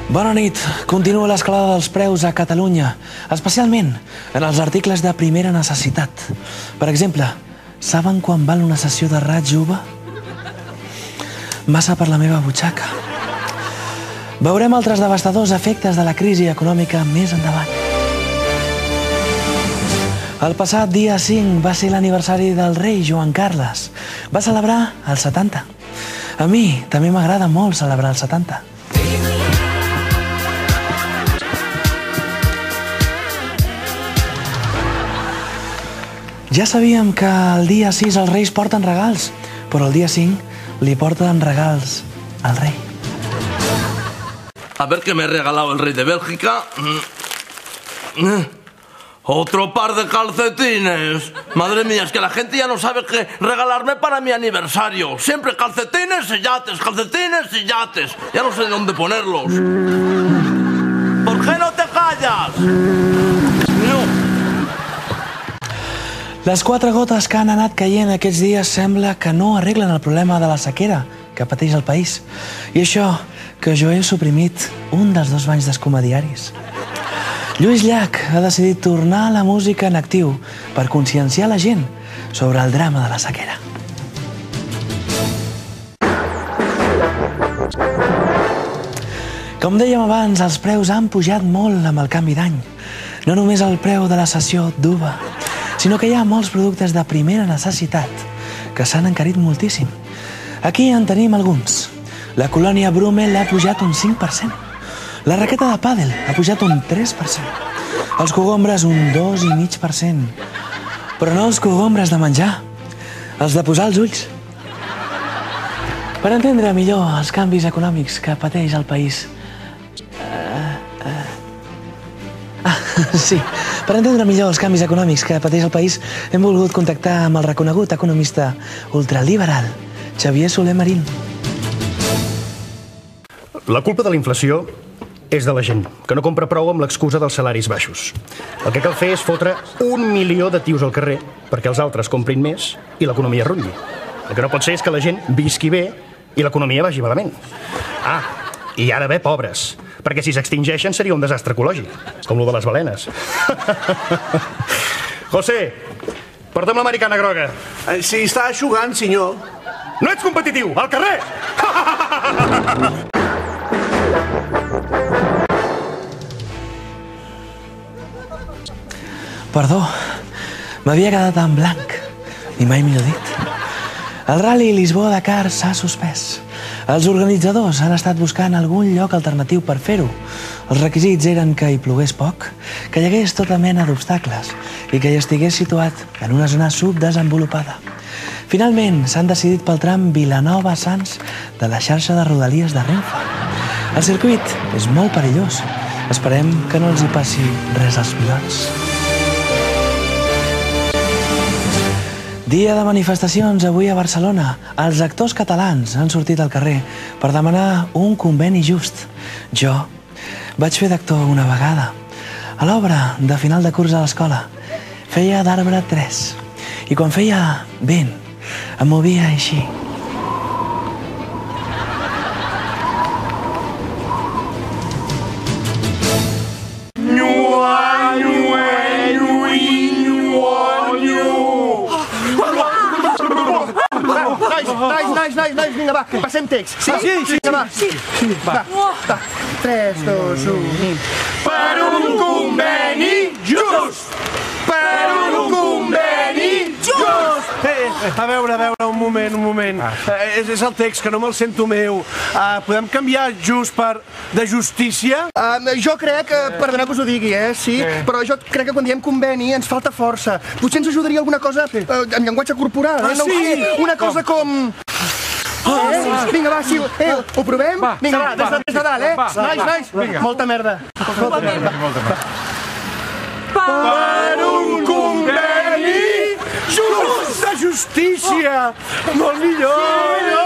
Bona nit. Continua l'escalada dels preus a Catalunya, especialment en els articles de primera necessitat. Per exemple, saben quan val una sessió de raig UVA? Massa per la meva butxaca. Veurem altres devastadors efectes de la crisi econòmica més endavant. El passat dia 5 va ser l'aniversari del rei Joan Carles. Va celebrar els 70. A mi també m'agrada molt celebrar els 70. Ja sabíem que el dia 6 els reis porten regals, però el dia 5 li porten regals al rei. A ver qué me ha regalado el rey de Bélgica. Otro par de calcetines. Madre mía, es que la gente ya no sabe qué regalarme para mi aniversario. Siempre calcetines y yates, calcetines y yates. Ya no sé de dónde ponerlos. ¿Por qué no te callas? No. Les 4 gotes que han anat caient aquests dies sembla que no arreglen el problema de la sequera que pateix el país. I això que jo he suprimit un dels 2 banys d'escuma diaris. Lluís Llach ha decidit tornar a la música en actiu per conscienciar la gent sobre el drama de la sequera. Com dèiem abans, els preus han pujat molt amb el canvi d'any. No només el preu de la sessió d'UVA, sinó que hi ha molts productes de primera necessitat que s'han encarit moltíssim. Aquí en tenim alguns. La colònia Brumel ha pujat un 5%. La raqueta de pàdel ha pujat un 3%. Els cogombres un 2,5%. Però no els cogombres de menjar, els de posar els ulls. Per entendre millor els canvis econòmics que pateix el país... Sí, per entendre millor els canvis econòmics que pateix el país, hem volgut contactar amb el reconegut economista ultraliberal, Xavier Soler Marín. La culpa de la inflació és de la gent, que no compra prou amb l'excusa dels salaris baixos. El que cal fer és fotre 1 milió de tios al carrer perquè els altres comprin més i l'economia rutlli. El que no pot ser és que la gent visqui bé i l'economia vagi malament. Ah, i hi ha d'haver pobres, perquè si s'extingeixen seria un desastre ecològic, com el de les balenes. José, porta'm l'americana groga. Si està eixugant, senyor. No ets competitiu, al carrer! Perdó, m'havia quedat en blanc, ni mai millor dit. El Rally Lisboa-Dakar s'ha suspès. Els organitzadors han estat buscant algun lloc alternatiu per fer-ho. Els requisits eren que hi plogués poc, que hi hagués tota mena d'obstacles i que hi estigués situat en una zona subdesenvolupada. Finalment, s'han decidit pel tram Vilanova-Sants de la xarxa de rodalies de Renfe. El circuit és molt perillós. Esperem que no els hi passi res als pilots. Dia de manifestacions avui a Barcelona. Els actors catalans han sortit al carrer per demanar un conveni just. Jo vaig fer d'actor una vegada. A l'obra de final de curs a l'escola feia d'arbre 3. I quan feia vent em movia així. Nois, vinga, va, passem text. Sí? Vinga, va. Va. 3, 2, 1... Per un conveni just! Per un conveni just! A veure, un moment. És el text, que no me'l sento meu. Podem canviar just per de justícia? Jo crec, perdoneu que us ho digui, sí, però jo crec que quan diem conveni ens falta força. Potser ens ajudaria alguna cosa en llenguatge corporal. Sí! Una cosa com... Vinga, va, sí, ho provem? Vinga, va, des de dalt, Nois, molta merda. Per un conveni just de justícia! Molt millor!